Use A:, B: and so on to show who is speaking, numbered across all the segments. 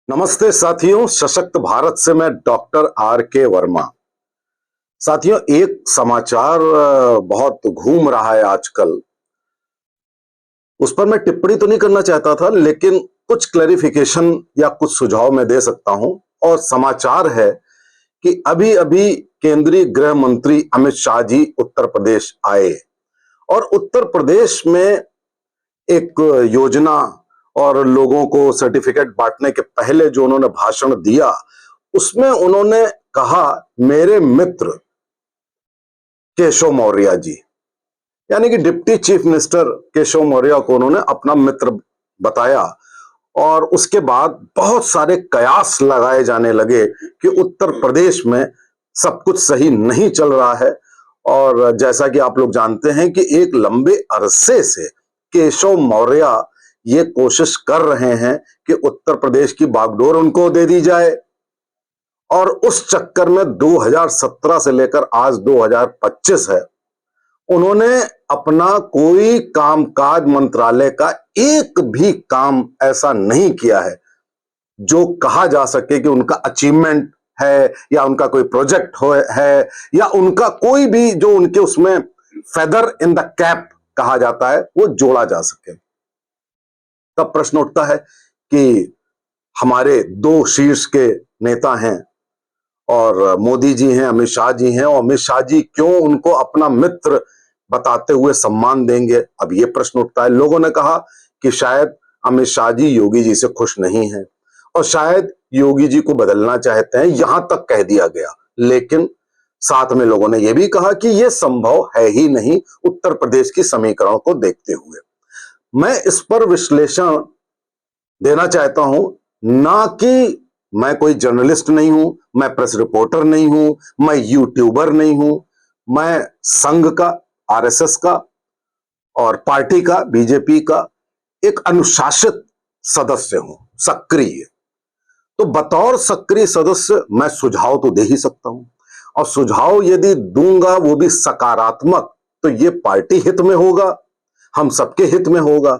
A: नमस्ते साथियों, सशक्त भारत से मैं डॉक्टर आर के वर्मा। साथियों, एक समाचार बहुत घूम रहा है आजकल। उस पर मैं टिप्पणी तो नहीं करना चाहता था, लेकिन कुछ क्लैरिफिकेशन या कुछ सुझाव मैं दे सकता हूं। और समाचार है कि अभी अभी केंद्रीय गृह मंत्री अमित शाह जी उत्तर प्रदेश आए और उत्तर प्रदेश में एक योजना और लोगों को सर्टिफिकेट बांटने के पहले जो उन्होंने भाषण दिया, उसमें उन्होंने कहा, मेरे मित्र केशव मौर्य जी, यानी कि deputy chief minister Keshav Maurya को उन्होंने अपना मित्र बताया। और उसके बाद बहुत सारे कयास लगाए जाने लगे कि उत्तर प्रदेश में सब कुछ सही नहीं चल रहा है। और जैसा कि आप लोग जानते हैं कि एक लंबे अरसे से केशव मौर्य ये कोशिश कर रहे हैं कि उत्तर प्रदेश की बागडोर उनको दे दी जाए। और उस चक्कर में 2017 से लेकर आज 2025 है, उन्होंने अपना कोई कामकाज मंत्रालय का एक भी काम ऐसा नहीं किया है जो कहा जा सके कि उनका अचीवमेंट है या उनका कोई प्रोजेक्ट हो है या उनका कोई भी जो उनके उसमें फेदर इन द कैप कहा जाता है वो जोड़ा जा सके। तब प्रश्न उठता है कि हमारे दो शीर्ष के नेता हैं और मोदी जी हैं, अमित शाह जी हैं, और अमित शाह जी क्यों उनको अपना मित्र बताते हुए सम्मान देंगे? अब ये प्रश्न उठता है। लोगों ने कहा कि शायद अमित शाह जी योगी जी से खुश नहीं हैं और शायद योगी जी को बदलना चाहते हैं, यहां तक कह दिया गया। लेकिन साथ में लोगों ने यह भी कहा कि यह संभव है ही नहीं उत्तर प्रदेश की समीकरण को देखते हुए। मैं इस पर विश्लेषण देना चाहता हूं, ना कि मैं कोई जर्नलिस्ट नहीं हूं, मैं प्रेस रिपोर्टर नहीं हूं, मैं यूट्यूबर नहीं हूं, मैं संघ का, आरएसएस का और पार्टी का, बीजेपी का एक अनुशासित सदस्य हूं, सक्रिय। तो बतौर सक्रिय सदस्य मैं सुझाव तो दे ही सकता हूं, और सुझाव यदि दूंगा वो भी सकारात्मक, तो ये पार्टी हित में होगा, हम सबके हित में होगा।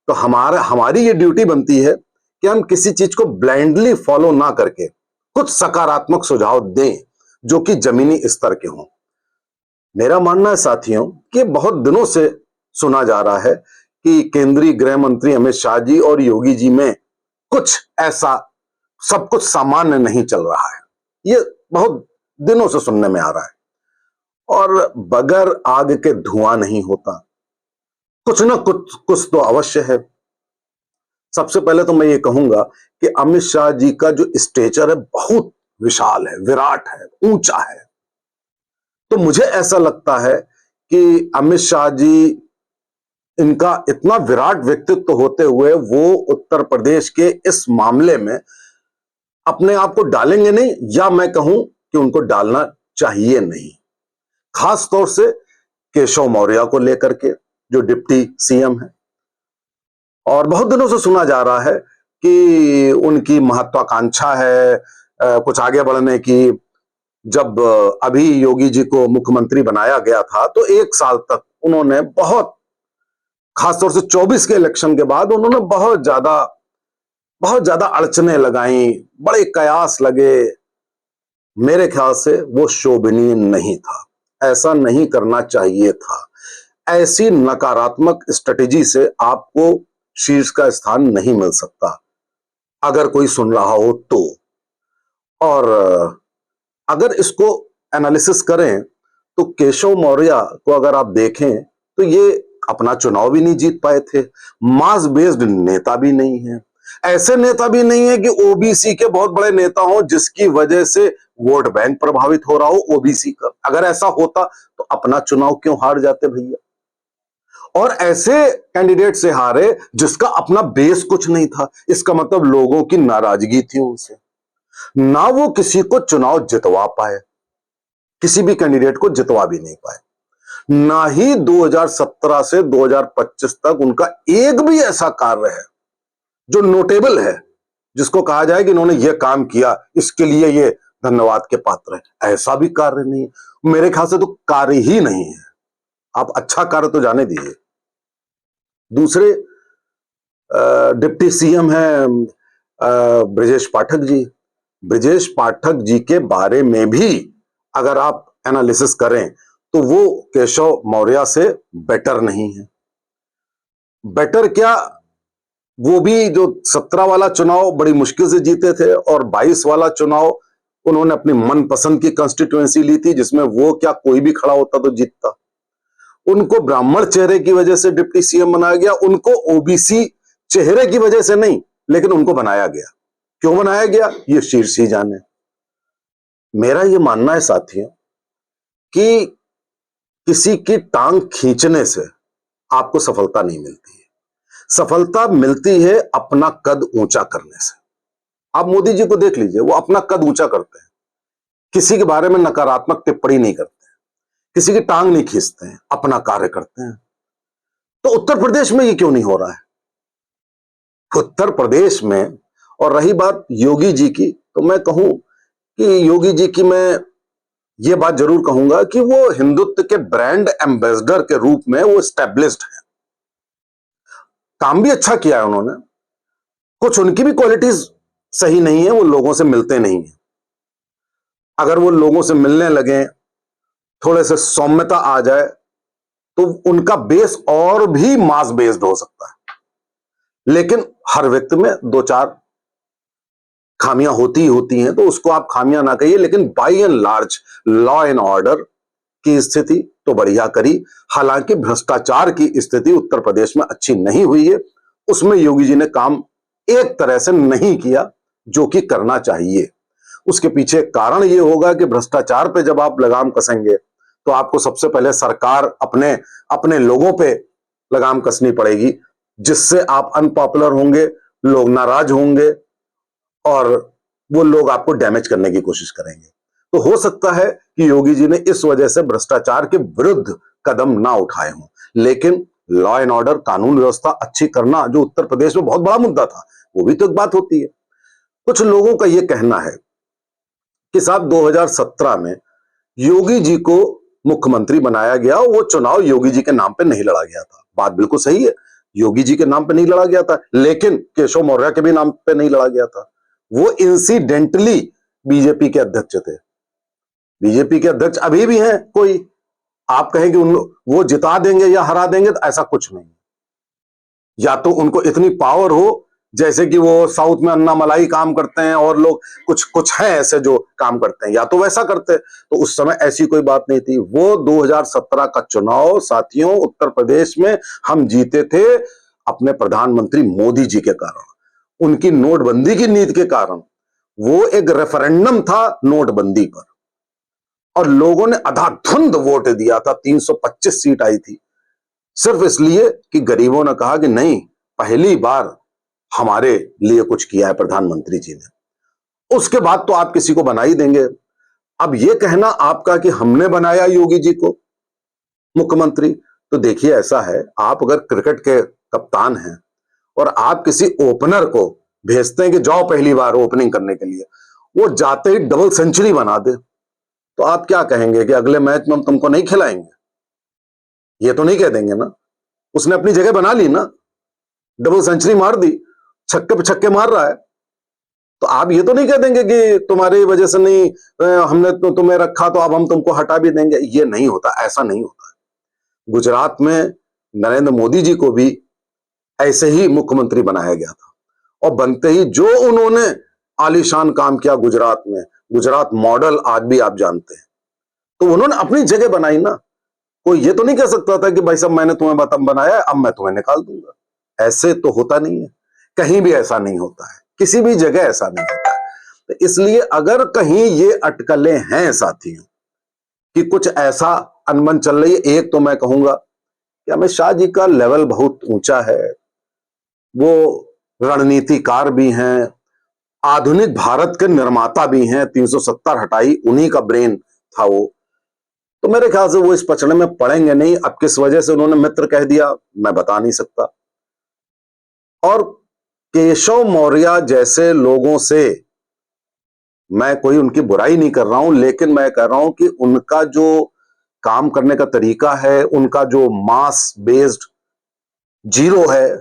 A: तो हमारी ये ड्यूटी बनती है कि हम किसी चीज को ब्लाइंडली फॉलो ना करके कुछ सकारात्मक सुझाव दें जो कि जमीनी स्तर के हों। मेरा मानना है साथियों कि बहुत दिनों से सुना जा रहा है कि केंद्रीय गृह मंत्री अमित शाह जी और योगी जी में कुछ ऐसा, सब कुछ सामान्य नहीं चल रहा है। ये बहुत दिनों से सुनने में आ रहा है, और बगैर आग के धुआं नहीं होता। कुछ ना कुछ कुछ तो अवश्य है। सबसे पहले तो मैं ये कहूंगा कि अमित शाह जी का जो स्टेचर है बहुत विशाल है, विराट है, ऊंचा है। तो मुझे ऐसा लगता है कि अमित शाह जी, इनका इतना विराट व्यक्तित्व होते हुए वो उत्तर प्रदेश के इस मामले में अपने आप को डालेंगे नहीं, या मैं कहूं कि उनको डालना चाहिए नहीं। खास तौर से केशव मौर्य को लेकर के, जो डिप्टी सीएम है। और बहुत दिनों से सुना जा रहा है कि उनकी महत्वाकांक्षा है कुछ आगे बढ़ने की। जब अभी योगी जी को मुख्यमंत्री बनाया गया था तो एक साल तक उन्होंने बहुत, खासतौर से 24 के इलेक्शन के बाद उन्होंने बहुत ज्यादा अड़चने लगाई, बड़े कयास लगे। मेरे ख्याल से वो शोभनीय नहीं था, ऐसा नहीं करना चाहिए था। ऐसी नकारात्मक स्ट्रेटेजी से आपको शीर्ष का स्थान नहीं मिल सकता, अगर कोई सुन रहा हो तो। और अगर इसको एनालिसिस करें तो केशव मौर्य को अगर आप देखें तो ये अपना चुनाव भी नहीं जीत पाए थे, मास बेस्ड नेता भी नहीं है, ऐसे नेता भी नहीं है कि ओबीसी के बहुत बड़े नेता हो जिसकी वजह से वोट बैंक प्रभावित हो रहा हो ओबीसी का। अगर ऐसा होता तो अपना चुनाव क्यों हार जाते भैया? और ऐसे कैंडिडेट से हारे जिसका अपना बेस कुछ नहीं था, इसका मतलब लोगों की नाराजगी थी उनसे, ना वो किसी को चुनाव जितवा पाए, किसी भी कैंडिडेट को जितवा भी नहीं पाए। ना ही 2017 से 2025 तक उनका एक भी ऐसा कार्य है जो नोटेबल है, जिसको कहा जाए कि इन्होंने ये काम किया, इसके लिए ये धन्यवाद के पात्र है। ऐसा भी कार्य नहीं है। मेरे ख्याल से तो कार्य ही नहीं है। आप अच्छा कार्य तो जाने दीजिए। दूसरे डिप्टी सीएम है ब्रजेश पाठक जी। ब्रजेश पाठक जी के बारे में भी अगर आप एनालिसिस करें तो वो केशव मौर्य से बेटर नहीं है। बेटर क्या, वो भी जो 17 वाला चुनाव बड़ी मुश्किल से जीते थे और 22 वाला चुनाव उन्होंने अपनी मनपसंद की कंस्टिट्यूएंसी ली थी, जिसमें वो क्या कोई भी खड़ा होता तो जीतता। उनको ब्राह्मण चेहरे की वजह से डिप्टी सीएम बनाया गया, उनको ओबीसी चेहरे की वजह से नहीं, लेकिन उनको बनाया गया। क्यों बनाया गया ये शीर्ष ही जाने। मेरा ये मानना है साथियों कि किसी की टांग खींचने से आपको सफलता नहीं मिलती है। सफलता मिलती है अपना कद ऊंचा करने से। आप मोदी जी को देख लीजिए, वो अपना कद ऊंचा करते हैं, किसी के बारे में नकारात्मक टिप्पणी नहीं करते, किसी की टांग नहीं खींचते हैं, अपना कार्य करते हैं। तो उत्तर प्रदेश में ये क्यों नहीं हो रहा है? उत्तर प्रदेश में, और रही बात योगी जी की, तो मैं कहूं कि योगी जी की मैं ये बात जरूर कहूंगा कि वो हिंदुत्व के ब्रांड एम्बेसडर के रूप में वो स्टैब्लिश्ड है। काम भी अच्छा किया है उन्होंने, कुछ उनकी भी क्वालिटीज सही नहीं है, वो लोगों से मिलते नहीं है। अगर वो लोगों से मिलने लगे, थोड़े से सौम्यता आ जाए, तो उनका बेस और भी मास बेस्ड हो सकता है। लेकिन हर व्यक्ति में दो चार खामियां होती हैं, तो उसको आप खामियां ना कहिए, लेकिन by and large law and order की स्थिति तो बढ़िया करी। हालांकि भ्रष्टाचार की स्थिति उत्तर प्रदेश में अच्छी नहीं हुई है, उसमें योगी जी ने काम एक तरह से नहीं किया जो कि करना चाहिए। उसके पीछे कारण यह होगा कि भ्रष्टाचार पे जब आप लगाम कसेंगे तो आपको सबसे पहले सरकार अपने अपने लोगों पे लगाम कसनी पड़ेगी, जिससे आप अनपॉपुलर होंगे, लोग नाराज होंगे और वो लोग आपको डैमेज करने की कोशिश करेंगे। तो हो सकता है कि योगी जी ने इस वजह से भ्रष्टाचार के विरुद्ध कदम ना उठाए हों, लेकिन लॉ एंड ऑर्डर, कानून व्यवस्था अच्छी करना जो उत्तर प्रदेश में बहुत बड़ा मुद्दा था, वो भी तो एक बात होती है। कुछ लोगों का यह कहना है कि साहब 2017 में योगी जी को मुख्यमंत्री बनाया गया, वो चुनाव योगी जी के नाम पे नहीं लड़ा गया था। बात बिल्कुल सही है, योगी जी के नाम पे नहीं लड़ा गया था, लेकिन केशव मौर्य के भी नाम पे नहीं लड़ा गया था। वो इंसिडेंटली बीजेपी के अध्यक्ष थे। बीजेपी के अध्यक्ष अभी भी हैं। कोई आप कहें कि वो जिता देंगे या हरा देंगे, तो ऐसा कुछ नहीं। या तो उनको इतनी पावर हो, जैसे कि वो साउथ में अन्ना मलाई काम करते हैं और लोग कुछ कुछ हैं ऐसे जो काम करते हैं, या तो वैसा करते। तो उस समय ऐसी कोई बात नहीं थी। वो 2017 का चुनाव साथियों उत्तर प्रदेश में हम जीते थे अपने प्रधानमंत्री मोदी जी के कारण, उनकी नोटबंदी की नीति के कारण। वो एक रेफरेंडम था नोटबंदी पर और लोगों ने अंधाधुंध वोट दिया था। 325 सीट आई थी, सिर्फ इसलिए कि गरीबों ने कहा कि नहीं, पहली बार हमारे लिए कुछ किया है प्रधानमंत्री जी ने। उसके बाद तो आप किसी को बना ही देंगे। अब यह कहना आपका कि हमने बनाया योगी जी को मुख्यमंत्री, तो देखिए ऐसा है, आप अगर क्रिकेट के कप्तान हैं और आप किसी ओपनर को भेजते हैं कि जाओ पहली बार ओपनिंग करने के लिए, वो जाते ही डबल सेंचुरी बना दे, तो आप क्या कहेंगे कि अगले मैच में हम तुमको नहीं खिलाएंगे? ये तो नहीं कह देंगे ना। उसने अपनी जगह बना ली ना, डबल सेंचुरी मार दी, छक्के पे छक्के मार रहा है, तो आप ये तो नहीं कह देंगे कि तुम्हारी वजह से नहीं, हमने तो तुम्हें रखा तो अब हम तुमको हटा भी देंगे। ये नहीं होता, ऐसा नहीं होता। गुजरात में नरेंद्र मोदी जी को भी ऐसे ही मुख्यमंत्री बनाया गया था और बनते ही जो उन्होंने आलीशान काम किया गुजरात में, गुजरात मॉडल आज भी आप जानते हैं, तो उन्होंने अपनी जगह बनाई ना। कोई ये तो नहीं कह सकता था कि भाई साहब मैंने तुम्हें बनाया है, अब मैं तुम्हें निकाल दूंगा। ऐसे तो होता नहीं है, कहीं भी ऐसा नहीं होता है, किसी भी जगह ऐसा नहीं होता है। तो इसलिए अगर कहीं ये अटकलें हैं साथियों कि कुछ ऐसा अनबन चल रही है, एक तो मैं कहूंगा कि अमित शाह जी का लेवल बहुत ऊंचा है, वो रणनीतिकार भी हैं, आधुनिक भारत के निर्माता भी हैं। 370 हटाई, उन्हीं का ब्रेन था वो। तो मेरे ख्याल से वो इस पचड़े में पड़ेंगे नहीं। अब किस वजह से उन्होंने मित्र कह दिया मैं बता नहीं सकता। और केशव मौर्य जैसे लोगों से मैं कोई उनकी बुराई नहीं कर रहा हूं, लेकिन मैं कह रहा हूं कि उनका जो काम करने का तरीका है, उनका जो मास बेस्ड जीरो है,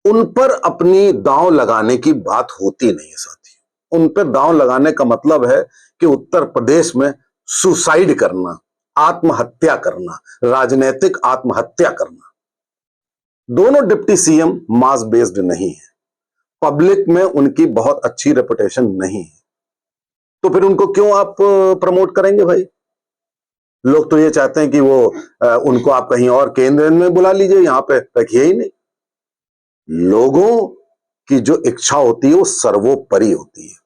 A: उन पर अपनी दांव लगाने की बात होती नहीं है साथियों। उन पर दांव लगाने का मतलब है कि उत्तर प्रदेश में सुसाइड करना, आत्महत्या करना, राजनीतिक आत्महत्या करना। दोनों डिप्टी सीएम मास बेस्ड नहीं है, पब्लिक में उनकी बहुत अच्छी रेपुटेशन नहीं है, तो फिर उनको क्यों आप प्रमोट करेंगे भाई? लोग तो ये चाहते हैं कि वो उनको आप कहीं और केंद्र में बुला लीजिए, यहां पे रखिए ही नहीं। लोगों की जो इच्छा होती है वो सर्वोपरि होती है।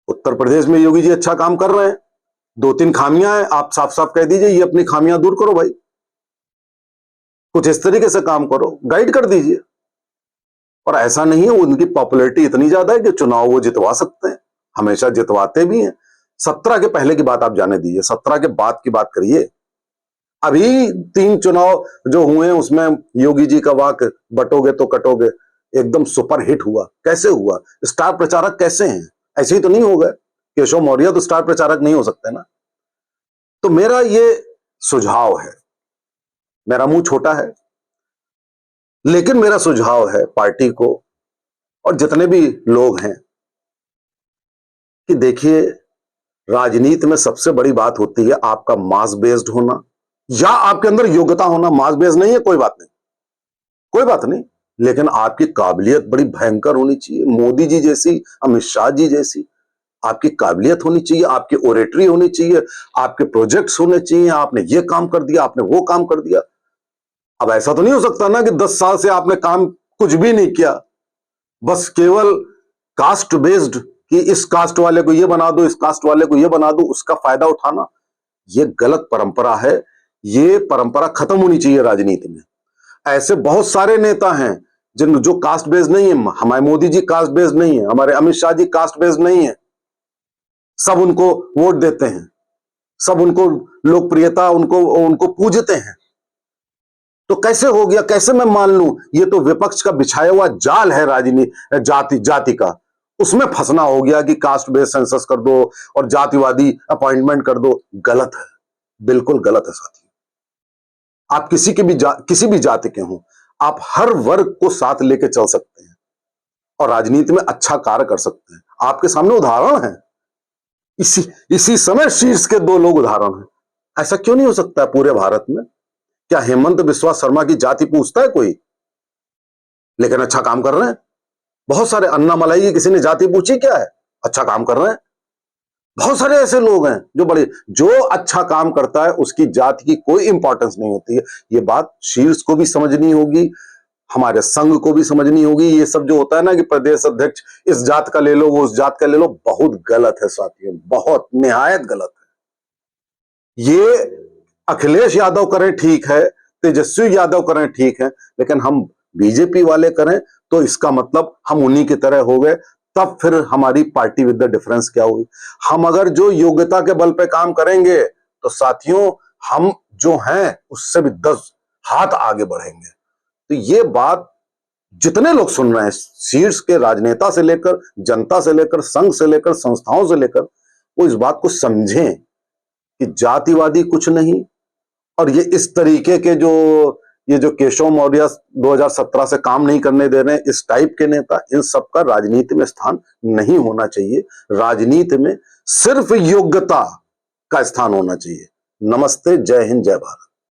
A: उत्तर प्रदेश में योगी जी अच्छा काम कर रहे हैं, 2-3 खामियां हैं, आप साफ साफ कह दीजिए ये अपनी खामियां दूर करो भाई, कुछ इस तरीके से काम करो, गाइड कर दीजिए। और ऐसा नहीं है, उनकी पॉपुलैरिटी इतनी ज्यादा है कि चुनाव वो जितवा सकते हैं, हमेशा जितवाते भी हैं। 17 के पहले की बात आप जाने दीजिए, 17 के बाद की बात करिए। अभी 3 चुनाव जो हुए हैं उसमें योगी जी का वाक बटोगे तो कटोगे एकदम सुपर हिट हुआ। कैसे हुआ? स्टार प्रचारक कैसे हैं? ऐसे ही तो नहीं हो गए। केशव मौर्य तो स्टार प्रचारक नहीं हो सकते ना। तो मेरा ये सुझाव है, मेरा मुंह छोटा है लेकिन मेरा सुझाव है पार्टी को और जितने भी लोग हैं कि देखिए, राजनीति में सबसे बड़ी बात होती है आपका मास बेस्ड होना या आपके अंदर योग्यता होना। मास बेस्ड नहीं है, कोई बात नहीं, कोई बात नहीं, लेकिन आपकी काबिलियत बड़ी भयंकर होनी चाहिए। मोदी जी जैसी, अमित शाह जी जैसी आपकी काबिलियत होनी चाहिए, आपकी ओरेटरी होनी चाहिए, आपके प्रोजेक्ट्स होने चाहिए, आपने ये काम कर दिया, आपने वो काम कर दिया। अब ऐसा तो नहीं हो सकता ना कि 10 साल से आपने काम कुछ भी नहीं किया, बस केवल कास्ट बेस्ड कि इस कास्ट वाले को ये बना दो, इस कास्ट वाले को ये बना दो, उसका फायदा उठाना। ये गलत परंपरा है, ये परंपरा खत्म होनी चाहिए राजनीति में। ऐसे बहुत सारे नेता हैं जिन जो कास्ट बेस्ड नहीं है। हमारे मोदी जी कास्ट बेस्ड नहीं है, हमारे अमित शाह जी कास्ट बेस्ड नहीं है, सब उनको वोट देते हैं, सब उनको लोकप्रियता, उनको पूजते हैं। तो कैसे हो गया? कैसे मैं मान लूं? ये तो विपक्ष का बिछाया हुआ जाल है राजनीति जाति का। उसमें फंसना हो गया कि कास्ट बेस्ड सेंसस कर दो और जातिवादी अपॉइंटमेंट कर दो। गलत है, बिल्कुल गलत है साथियों। आप किसी भी जाति के हों, आप हर वर्ग को साथ लेके चल सकते हैं और राजनीति में अच्छा कार्य कर सकते हैं। आपके सामने उदाहरण है, इसी समय शीर्ष के 2 लोग उदाहरण हैं। ऐसा क्यों नहीं हो सकता है पूरे भारत में? क्या हेमंत बिस्वा शर्मा की जाति पूछता है कोई? लेकिन अच्छा काम कर रहे हैं। बहुत सारे, अन्ना मलाई की किसी ने जाति पूछी क्या है? अच्छा काम कर रहे हैं। बहुत सारे ऐसे लोग हैं जो अच्छा काम करता है उसकी जाति की कोई इंपॉर्टेंस नहीं होती है। ये बात शीर्ष को भी समझनी होगी, हमारे संघ को भी समझनी होगी। ये सब जो होता है ना कि प्रदेश अध्यक्ष इस जात का ले लो, वो उस जात का ले लो, बहुत गलत है साथियों, बहुत निहायत गलत है। ये अखिलेश यादव करें ठीक है, तेजस्वी यादव करें ठीक है, लेकिन हम बीजेपी वाले करें तो इसका मतलब हम उन्हीं की तरह हो गए। तब फिर हमारी पार्टी विद द डिफरेंस क्या हुई? हम अगर जो योग्यता के बल पे काम करेंगे तो साथियों हम जो हैं उससे भी 10 हाथ आगे बढ़ेंगे। तो ये बात जितने लोग सुन रहे हैं, शीर्ष के राजनेता से लेकर जनता से लेकर संघ से लेकर संस्थाओं से लेकर, वो इस बात को समझें कि जातिवादी कुछ नहीं। और ये इस तरीके के ये जो केशव मौर्य 2017 से काम नहीं करने दे रहे हैं, इस टाइप के नेता, इन सबका राजनीति में स्थान नहीं होना चाहिए। राजनीति में सिर्फ योग्यता का स्थान होना चाहिए। नमस्ते, जय हिंद, जय भारत।